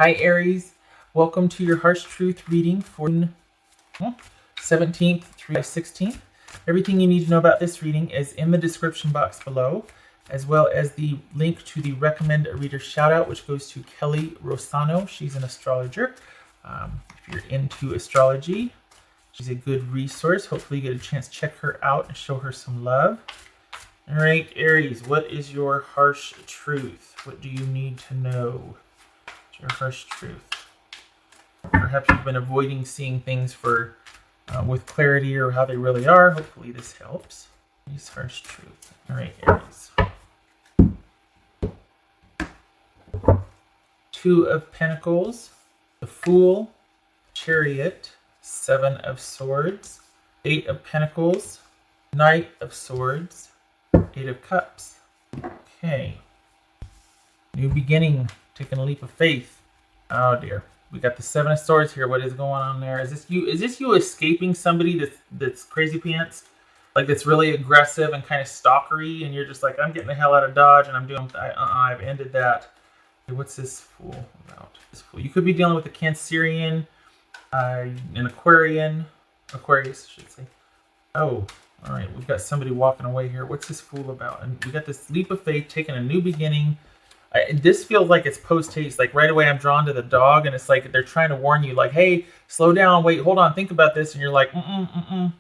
Hi Aries, welcome to your Harsh Truth reading for 17th through 16th. Everything you need to know about this reading is in the description box below, as well as the link to the Recommend a Reader Shoutout, which goes to Kelly Rosano. She's an astrologer. If you're into astrology, she's a good resource. Hopefully you get a chance to check her out and show her some love. All right, Aries, what is your harsh truth? What do you need to know? Your harsh truth. Perhaps you've been avoiding seeing things for with clarity or how they really are. Hopefully this helps. Aries harsh truth. All right, Aries. Two of Pentacles, the Fool, Chariot, Seven of Swords, Eight of Pentacles, Knight of Swords, Eight of Cups. Okay. New beginning. Taking a leap of faith. Oh dear. We got the Seven of Swords here. What is going on there? Is this you escaping somebody that's crazy pants? Like that's really aggressive and kind of stalkery, and you're just like, I'm getting the hell out of Dodge and I'm doing I've ended that. Okay, what's this Fool about? This Fool. You could be dealing with a Cancerian, an Aquarius, I should say. Oh, all right. We've got somebody walking away here. What's this Fool about? And we got this leap of faith, taking a new beginning. This feels like it's post-haste. Like right away I'm drawn to the dog, and it's like they're trying to warn you, like, hey, slow down, wait, hold on, think about this. And you're like, All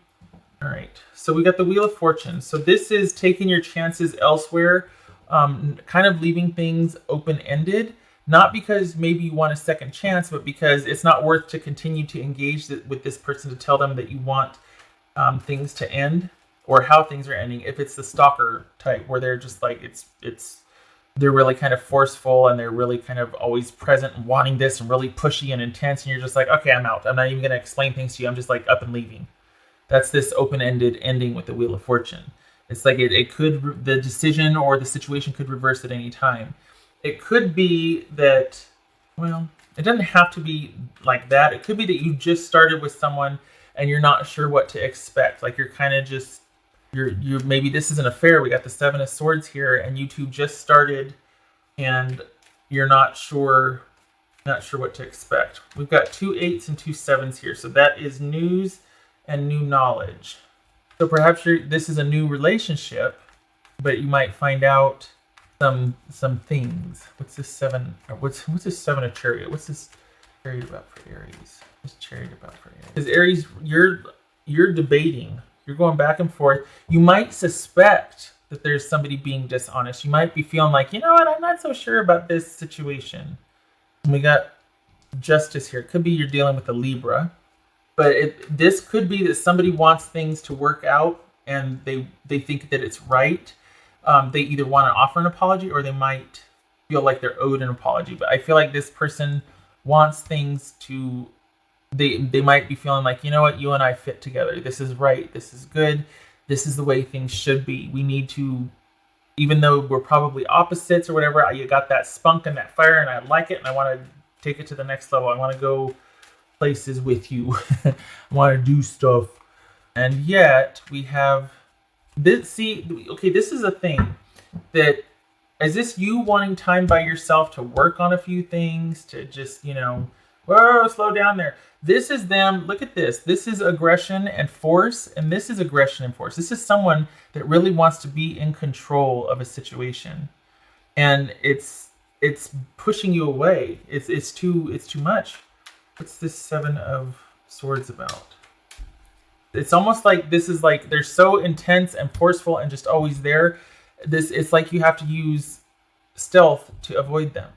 right. So we got the Wheel of Fortune. So this is taking your chances elsewhere, kind of leaving things open-ended. Not because maybe you want a second chance, but because it's not worth to continue to engage with this person to tell them that you want things to end or how things are ending. If it's the stalker type where they're just like, they're really kind of forceful and they're really kind of always present and wanting this and really pushy and intense. And you're just like, okay, I'm out. I'm not even going to explain things to you. I'm just like up and leaving. That's this open-ended ending with the Wheel of Fortune. It's like the decision or the situation could reverse at any time. It could be that, well, it doesn't have to be like that. It could be that you just started with someone and you're not sure what to expect. Like you're kind of just, you're maybe this is an affair. We got the Seven of Swords here, and you two just started, and you're not sure what to expect. We've got two eights and two sevens here, so that is news and new knowledge. So perhaps this is a new relationship, but you might find out some things. What's this seven? What's this Seven of Chariot? What's this Chariot about for Aries? What's Chariot about for Aries? Because Aries, you're debating. You're going back and forth. You might suspect that there's somebody being dishonest. You might be feeling like, you know what, I'm not so sure about this situation. And we got Justice here. It could be you're dealing with a Libra. But this could be that somebody wants things to work out and they think that it's right. They either want to offer an apology or they might feel like they're owed an apology. But I feel like this person wants things to... They might be feeling like, you know what, you and I fit together. This is right. This is good. This is the way things should be. We need to, even though we're probably opposites or whatever, you got that spunk and that fire and I like it and I want to take it to the next level. I want to go places with you. I want to do stuff. And yet we have this. See, okay, this is a thing that, is this you wanting time by yourself to work on a few things, to just, whoa, slow down there. This is them. Look at this. This is aggression and force, and this is aggression and force. This is someone that really wants to be in control of a situation, and it's pushing you away. It's too much. What's this Seven of Swords about? It's almost like this is like they're so intense and forceful and just always there. It's like you have to use stealth to avoid them.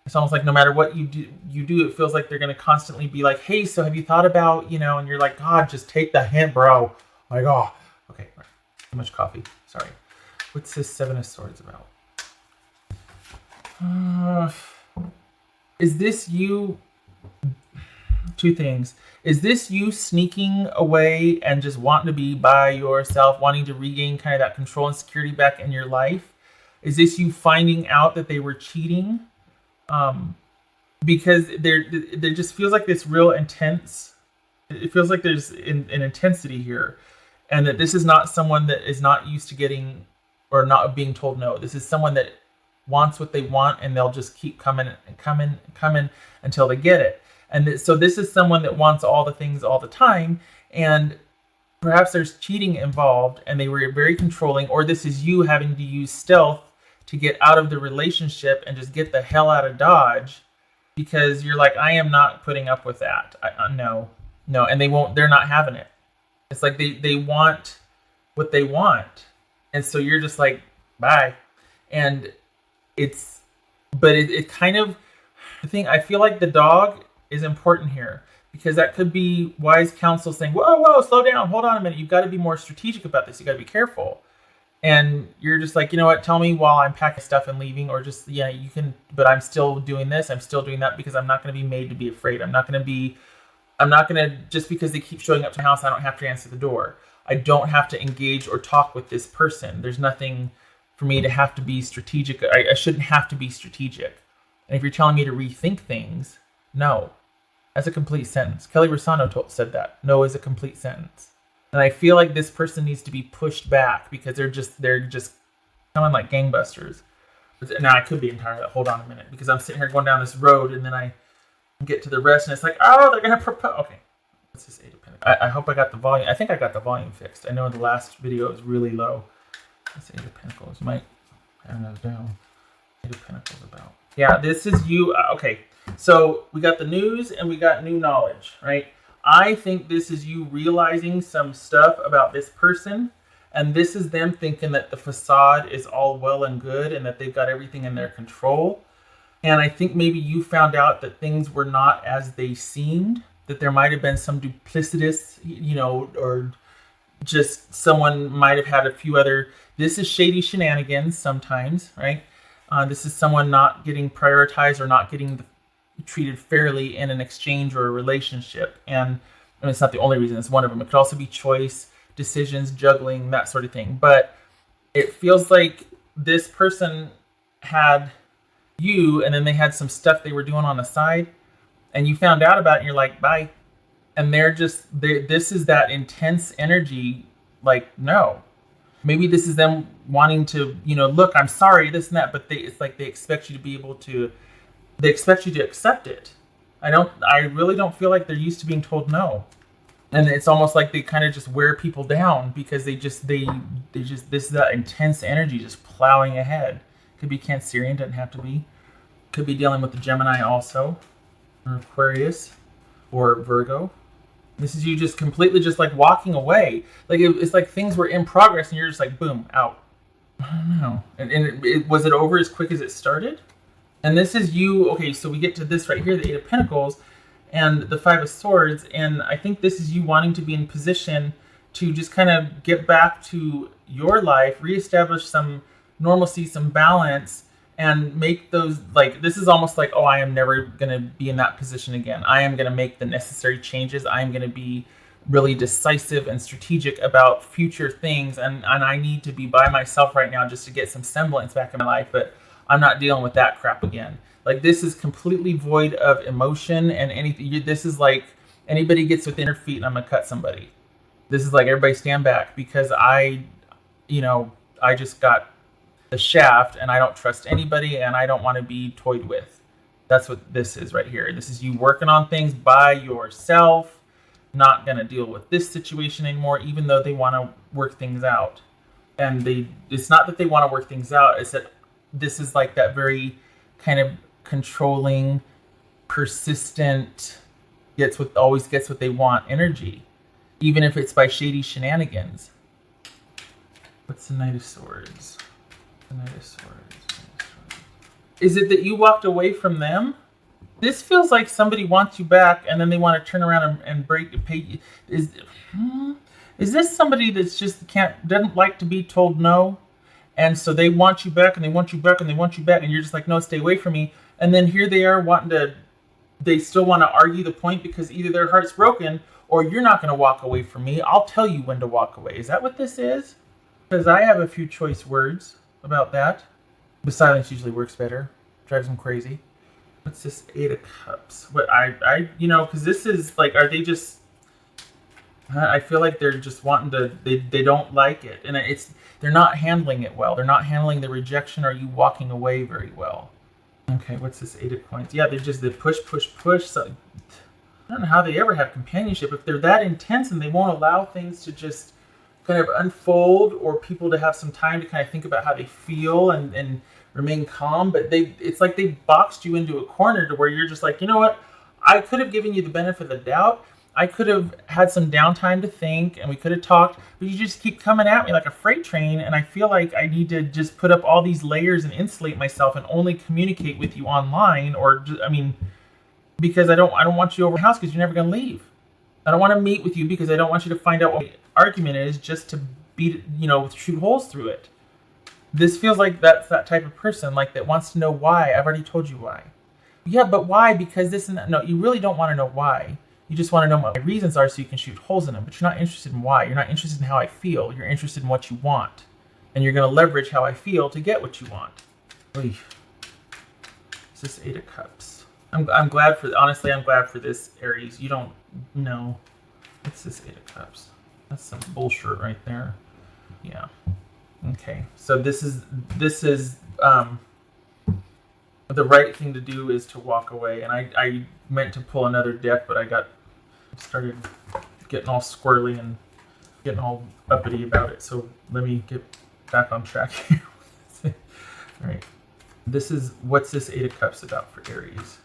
It's almost like no matter what you do, it feels like they're going to constantly be like, hey, so have you thought about, and you're like, God, just take the hint, bro. Like, oh, okay. Right. Too much coffee. Sorry. What's this Seven of Swords about? Is this you? Two things. Is this you sneaking away and just wanting to be by yourself, wanting to regain kind of that control and security back in your life? Is this you finding out that they were cheating? Because there just feels like this real intense. It feels like there's an intensity here, and that this is not someone that is not used to getting or not being told no. This is someone that wants what they want, and they'll just keep coming and coming and coming until they get it. And so this is someone that wants all the things all the time, and perhaps there's cheating involved, and they were very controlling, or this is you having to use stealth to get out of the relationship and just get the hell out of Dodge, because you're like, I am not putting up with that. No, and they're not having it. It's like they want what they want, and so you're just like, bye. And it kind of, the thing, I feel like the dog is important here, because that could be wise counsel saying, whoa, slow down, hold on a minute, you've got to be more strategic about this, you got to be careful. And you're just like, you know what, tell me while I'm packing stuff and leaving, or just, yeah, you can, but I'm still doing this, I'm still doing that, because I'm not going to be made to be afraid. I'm not going to, just because they keep showing up to my house, I don't have to answer the door. I don't have to engage or talk with this person. There's nothing for me to have to be strategic. I shouldn't have to be strategic. And if you're telling me to rethink things, no. That's a complete sentence. Kelly Rosano said that. No is a complete sentence. And I feel like this person needs to be pushed back, because they're just coming like gangbusters. Now I could be entirely, hold on a minute, because I'm sitting here going down this road, and then I get to the rest, and it's like, oh, they're going to propose. Okay. What's this 8 of Pentacles? I hope I got the volume. I think I got the volume fixed. I know the last video was really low. This 8 of Pentacles. Might turn those down. 8 of Pentacles about. Yeah, this is you. Okay. So we got the news and we got new knowledge, right? I think this is you realizing some stuff about this person, and this is them thinking that the facade is all well and good and that they've got everything in their control. And I think maybe you found out that things were not as they seemed, that there might have been some duplicitous, or just someone might have had a few other, this is shady shenanigans sometimes, right? This is someone not getting prioritized or not getting treated fairly in an exchange or a relationship. And I mean, it's not the only reason, it's one of them. It could also be choice, decisions, juggling, that sort of thing. But it feels like this person had you, and then they had some stuff they were doing on the side, and you found out about it, and you're like, bye. And this is that intense energy, like, no. Maybe this is them wanting to, look, I'm sorry, this and that, but it's like they expect you to be able to, they expect you to accept it. I really don't feel like they're used to being told no. And it's almost like they kind of just wear people down, because they just, this is that intense energy just plowing ahead. Could be Cancerian, doesn't have to be. Could be dealing with the Gemini also, or Aquarius, or Virgo. This is you just completely just like walking away. Like it's like things were in progress, and you're just like, boom, out. I don't know. And was it over as quick as it started? And this is you, okay, so we get to this right here, the 8 of Pentacles and the 5 of Swords, and I think this is you wanting to be in position to just kind of get back to your life, reestablish some normalcy, some balance, and make those, like, this is almost like, oh, I am never going to be in that position again. I am going to make the necessary changes. I am going to be really decisive and strategic about future things, and I need to be by myself right now just to get some semblance back in my life, but I'm not dealing with that crap again. Like, this is completely void of emotion and anything. This is like, anybody gets within her feet and I'm going to cut somebody. This is like, everybody stand back, because I just got the shaft, and I don't trust anybody, and I don't want to be toyed with. That's what this is right here. This is you working on things by yourself, not going to deal with this situation anymore, even though they want to work things out. And it's not that they want to work things out, it's that this is like that very kind of controlling, persistent, always gets what they want energy, even if it's by shady shenanigans. What's the Knight of Swords? The Knight of Swords. Is it that you walked away from them? This feels like somebody wants you back, and then they want to turn around and pay you. Is this somebody that's just doesn't like to be told no? And so they want you back, and they want you back, and they want you back, and you're just like, no, stay away from me. And then here they are they still want to argue the point, because either their heart's broken, or you're not going to walk away from me. I'll tell you when to walk away. Is that what this is? Because I have a few choice words about that. The silence usually works better. Drives them crazy. What's this 8 of Cups? What because this is like, are they just, I feel like they're just wanting to, they don't like it. And they're not handling it well. They're not handling the rejection or you walking away very well. Okay, what's this 8 of coins? Yeah, they push, push, push. So I don't know how they ever have companionship if they're that intense and they won't allow things to just kind of unfold or people to have some time to kind of think about how they feel and remain calm. But it's like they boxed you into a corner to where you're just like, you know what? I could have given you the benefit of the doubt. I could have had some downtime to think and we could have talked, but you just keep coming at me like a freight train. And I feel like I need to just put up all these layers and insulate myself and only communicate with you online or just, I mean, because I don't want you over the house because you're never going to leave. I don't want to meet with you because I don't want you to find out what the argument is just to beat, shoot holes through it. This feels like that's that type of person, like that wants to know why. I've already told you why. Yeah, but why? Because this and that. No, you really don't want to know why. You just want to know what my reasons are so you can shoot holes in them. But you're not interested in why. You're not interested in how I feel. You're interested in what you want. And you're going to leverage how I feel to get what you want. Oy. It's this 8 of Cups. I'm glad for, honestly, I'm glad for this, Aries. You don't know. What's this 8 of Cups? That's some bullshit right there. Yeah. Okay. So this is the right thing to do is to walk away. And I meant to pull another deck, but I started getting all squirrely and getting all uppity about it. So let me get back on track here. All right. What's this 8 of Cups about for Aries?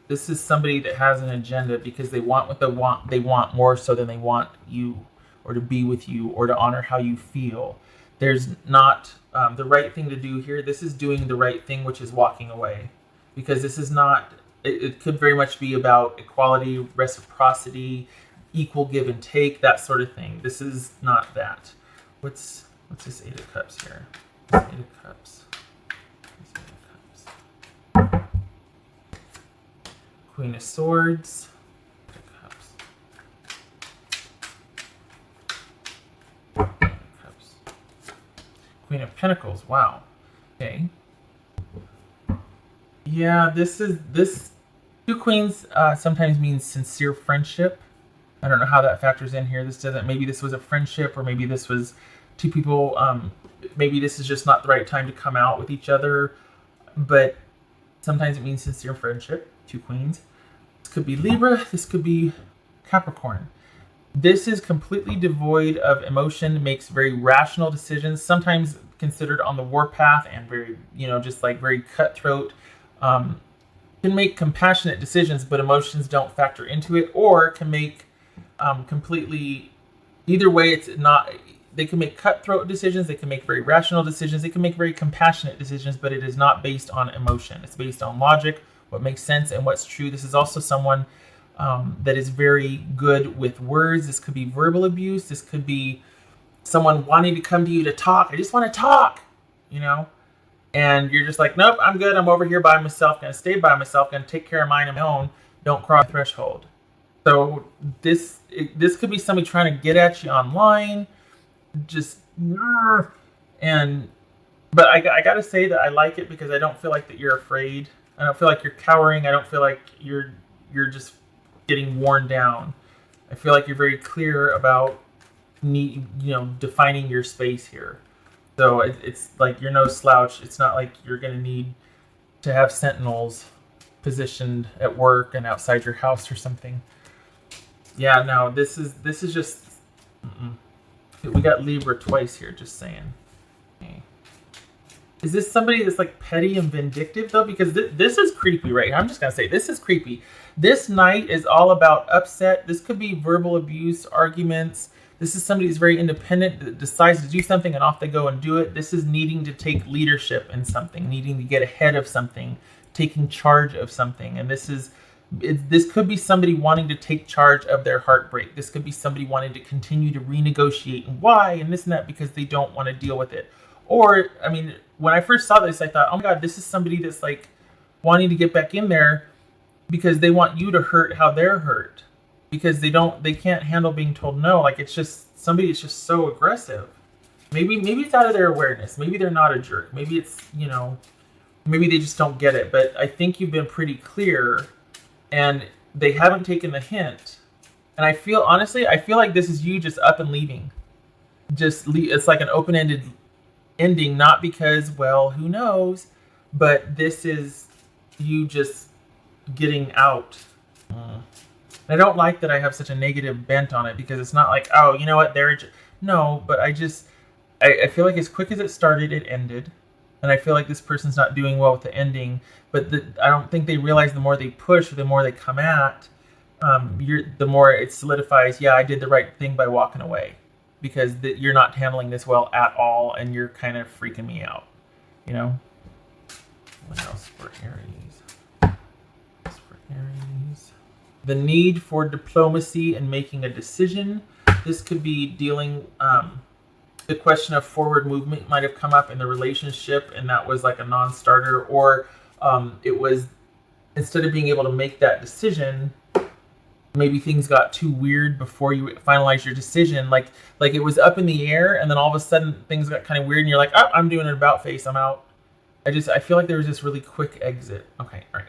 This is somebody that has an agenda because they want what they want more so than they want you or to be with you or to honor how you feel. There's not the right thing to do here. This is doing the right thing, which is walking away. Because this is not, it could very much be about equality, reciprocity, equal give and take, that sort of thing. This is not that. What's this 8 of Cups here? This 8 of Cups. This 8 of Cups. Queen of Swords. 8 of Cups. 8 of Cups. Queen of Pentacles. Wow. Okay. Yeah, this 2 queens sometimes means sincere friendship. I don't know how that factors in here. Maybe this was a friendship or maybe this was 2 people. Maybe this is just not the right time to come out with each other. But sometimes it means sincere friendship. 2 queens. This could be Libra. This could be Capricorn. This is completely devoid of emotion, makes very rational decisions, sometimes considered on the warpath and very, just like very cutthroat. Can make compassionate decisions, but emotions don't factor into it, or can make completely, either way, it's not, they can make cutthroat decisions, they can make very rational decisions, they can make very compassionate decisions, but it is not based on emotion. It's based on logic, what makes sense and what's true. This is also someone that is very good with words. This could be verbal abuse. This could be someone wanting to come to you to talk. I just want to talk, and you're just like, nope, I'm good. I'm over here by myself, going to stay by myself, going to take care of mine on my own. Don't cross the threshold. So this could be somebody trying to get at you online, but I got to say that I like it because I don't feel like that you're afraid. I don't feel like you're cowering. I don't feel like you're just getting worn down. I feel like you're very clear about defining your space here. So it's like you're no slouch. It's not like you're going to need to have sentinels positioned at work and outside your house or something. Yeah, no, this is just... We got Libra twice here, just saying. Okay. Is this somebody that's like petty and vindictive though? Because this is creepy right here. I'm just going to say this is creepy. This night is all about upset. This could be verbal abuse, arguments. This is somebody who's very independent, that decides to do something and off they go and do it. This is needing to take leadership in something, needing to get ahead of something, taking charge of something. And this could be somebody wanting to take charge of their heartbreak. This could be somebody wanting to continue to renegotiate and why and this and that because they don't want to deal with it. Or, I mean, when I first saw this, I thought, oh my God, this is somebody that's like wanting to get back in there because they want you to hurt how they're hurt. Because they can't handle being told no. Like, it's just somebody that's just so aggressive. Maybe it's out of their awareness. Maybe they're not a jerk. Maybe it's, maybe they just don't get it. But I think you've been pretty clear. And they haven't taken the hint. And I feel, honestly, I feel like this is you just up and leaving. It's like an open-ended ending, not because, well, who knows, but this is you just getting out. I don't like that I have such a negative bent on it, because it's not like, oh, you know what, no, but I feel like as quick as it started, it ended. And I feel like this person's not doing well with the ending, but I don't think they realize the more they push, or the more they come at, the more it solidifies, yeah, I did the right thing by walking away. Because you're not handling this well at all, and you're kind of freaking me out, you know? What else for Aries? The need for diplomacy and making a decision. This could be dealing, the question of forward movement might have come up in the relationship, and that was like a non-starter, or it was, instead of being able to make that decision, maybe things got too weird before you finalize your decision. Like it was up in the air, and then all of a sudden things got kind of weird, and you're like, oh, I'm doing an about face, I'm out. I feel like there was this really quick exit. Okay, all right.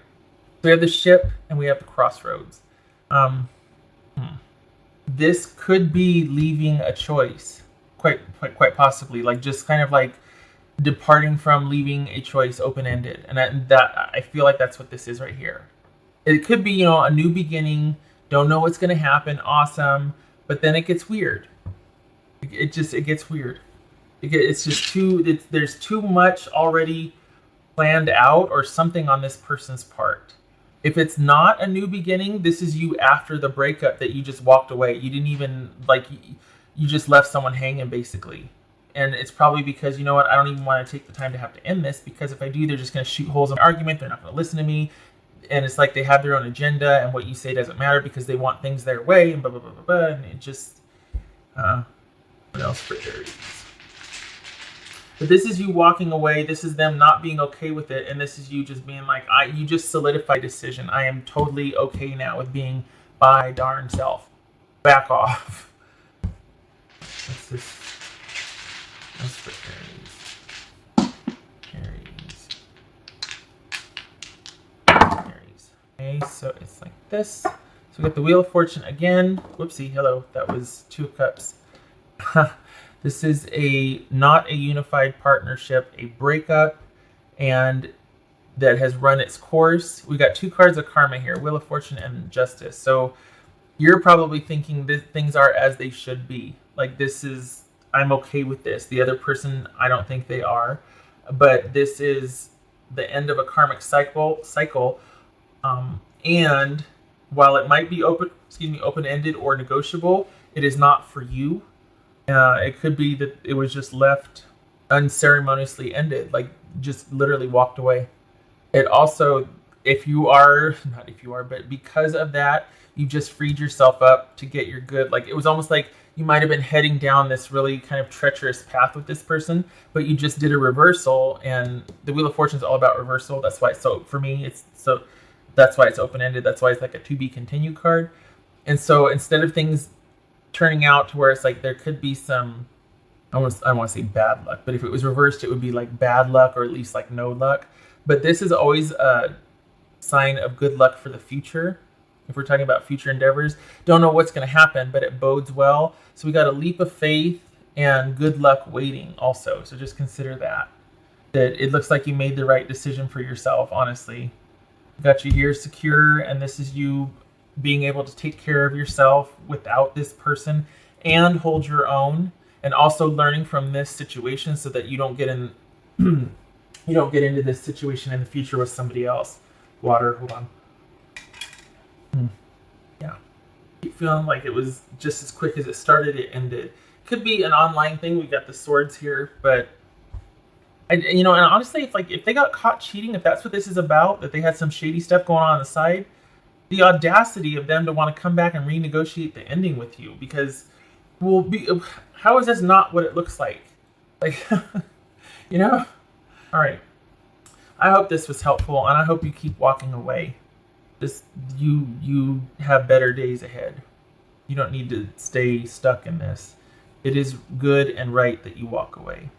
So we have the ship, and we have the crossroads. This could be leaving a choice, quite possibly, like just kind of like departing from leaving a choice open-ended, and that I feel like that's what this is right here. It could be, you know, a new beginning. Don't know what's going to happen. Awesome. But then it gets weird. It gets weird. It's just there's too much already planned out, or something on this person's part. If it's not a new beginning, this is you after the breakup, that you just walked away. You didn't even, like, you just left someone hanging, basically. And it's probably because, you know what, I don't even want to take the time to have to end this, because if I do, they're just going to shoot holes in the argument. They're not going to listen to me. And it's like they have their own agenda, and what you say doesn't matter because they want things their way, and blah, blah, blah, blah, blah. And it just, what else for Aries? But this is you walking away. This is them not being okay with it. And this is you just being like, you just solidified decision. I am totally okay now with being by darn self. Back off. What's this? That's for Aries. Okay, so it's like this. So we got the Wheel of Fortune again. Whoopsie, hello. That was 2 of Cups. This is not a unified partnership, a breakup, and that has run its course. We got 2 cards of karma here, Wheel of Fortune and Justice. So you're probably thinking that things are as they should be. Like, this is, I'm okay with this. The other person, I don't think they are. But this is the end of a karmic cycle. And while it might be open-ended or negotiable, it is not for you. It could be that it was just left unceremoniously ended, like just literally walked away. It also, but because of that, you just freed yourself up to get your good. Like, it was almost like you might have been heading down this really kind of treacherous path with this person, but you just did a reversal, and the Wheel of Fortune is all about reversal. That's why that's why it's open-ended. That's why it's like a to be continued card. And so instead of things turning out to where it's like there could be some, I don't want to say bad luck, but if it was reversed, it would be like bad luck, or at least like no luck. But this is always a sign of good luck for the future. If we're talking about future endeavors, don't know what's going to happen, but it bodes well. So we got a leap of faith and good luck waiting also. So just consider that it looks like you made the right decision for yourself, honestly. Got you here secure, and this is you being able to take care of yourself without this person and hold your own, and also learning from this situation so that you don't get into this situation in the future with somebody else. Water, hold on. Yeah. Keep feeling like it was just as quick as it started, it ended. Could be an online thing. We got the swords here, but and honestly, if they got caught cheating, if that's what this is about, that they had some shady stuff going on the side, the audacity of them to want to come back and renegotiate the ending with you, because how is this not what it looks like? Like, all right. I hope this was helpful, and I hope you keep walking away. You have better days ahead. You don't need to stay stuck in this. It is good and right that you walk away.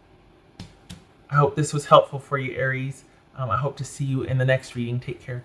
I hope this was helpful for you, Aries. I hope to see you in the next reading. Take care.